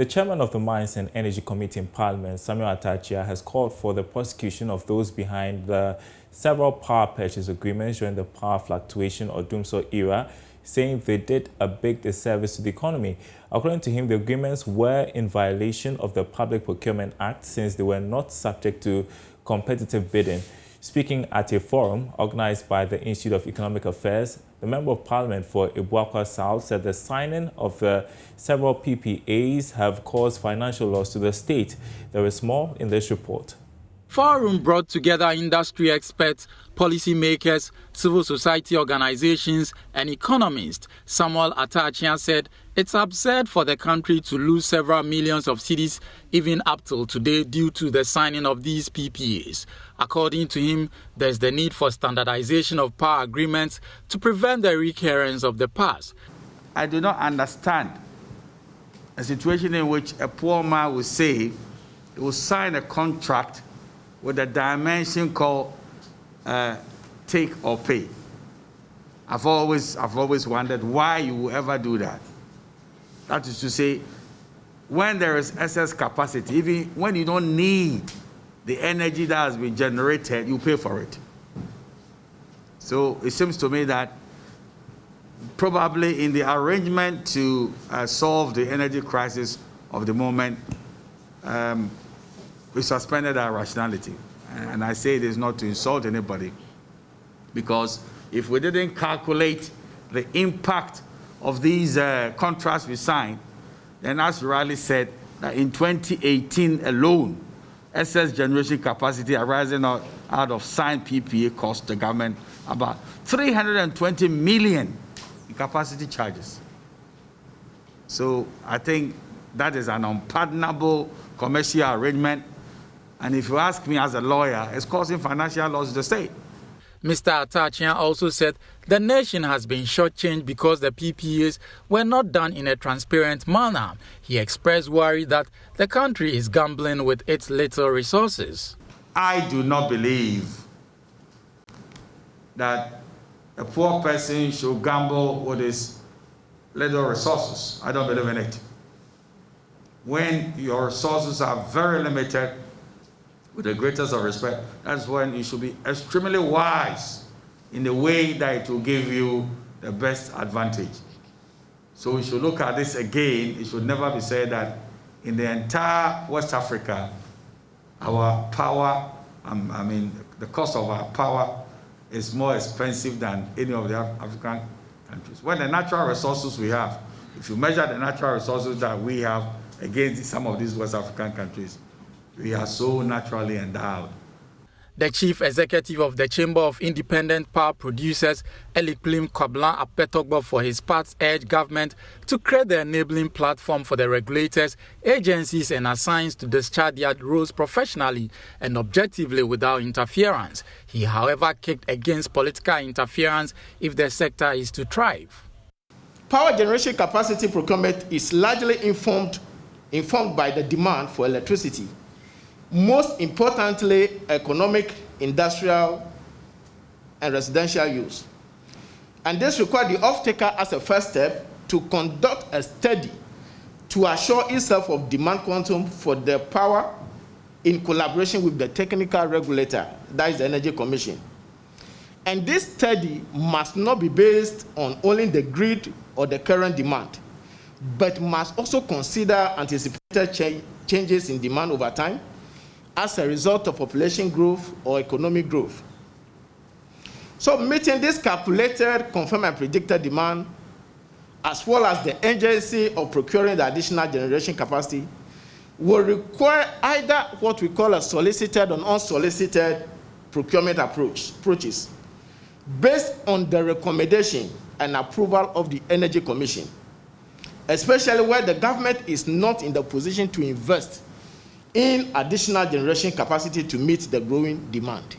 The chairman of the Mines and Energy Committee in Parliament, Samuel Atta-Akyea, has called for the prosecution of those behind the several power purchase agreements during the power fluctuation or doomsday era, saying they did a big disservice to the economy. According to him, the agreements were in violation of the Public Procurement Act since they were not subject to competitive bidding. Speaking at a forum organized by the Institute of Economic Affairs, the Member of Parliament for Ibuakwa South said the signing of the several PPAs have caused financial loss to the state. There is more in this report. Forum brought together industry experts, policymakers, civil society organizations, and economists. Samuel Atta-Akyea said it's absurd for the country to lose several millions of cedis even up till today due to the signing of these PPAs. According to him, there's the need for standardization of power agreements to prevent the recurrence of the past. I do not understand a situation in which a poor man will say he will sign a contract with a dimension called take or pay. I've always wondered why you will ever do that. That is to say, when there is excess capacity, even when you don't need the energy that has been generated, you pay for it. So it seems to me that probably in the arrangement to solve the energy crisis of the moment, we suspended our rationality. And I say this not to insult anybody, because if we didn't calculate the impact of these contracts we signed, then as Riley said, that in 2018 alone, excess generation capacity arising out of signed PPA cost the government about 320 million in capacity charges. So I think that is an unpardonable commercial arrangement. And if you ask me as a lawyer, it's causing financial loss to the state. Mr. Atta-Akyea also said the nation has been shortchanged because the PPAs were not done in a transparent manner. He expressed worry that the country is gambling with its little resources. I do not believe that a poor person should gamble with his little resources. I don't believe in it. When your resources are very limited, with the greatest of respect, that's when you should be extremely wise in the way that it will give you the best advantage. So we should look at this again. It should never be said that in the entire West Africa, our power, the cost of our power is more expensive than any of the African countries. When the natural resources we have, if you measure the natural resources that we have against some of these West African countries, we are so naturally endowed. The chief executive of the Chamber of Independent Power Producers, Eliklim Kwablan Apetogbo, for his part urged government to create the enabling platform for the regulators, agencies and assigns to discharge their roles professionally and objectively without interference. He, however, kicked against political interference if the sector is to thrive. Power generation capacity procurement is largely informed by the demand for electricity. Most importantly, economic, industrial, and residential use. And this requires the off-taker as a first step to conduct a study to assure itself of demand quantum for the power in collaboration with the technical regulator, that is the Energy Commission. And this study must not be based on only the grid or the current demand, but must also consider anticipated changes in demand over time, as a result of population growth or economic growth. So meeting this calculated, confirmed and predicted demand, as well as the urgency of procuring the additional generation capacity, will require either what we call a solicited or unsolicited procurement approaches, based on the recommendation and approval of the Energy Commission, especially where the government is not in the position to invest in additional generation capacity to meet the growing demand.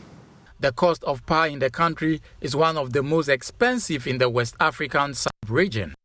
The cost of power in the country is one of the most expensive in the West African sub-region.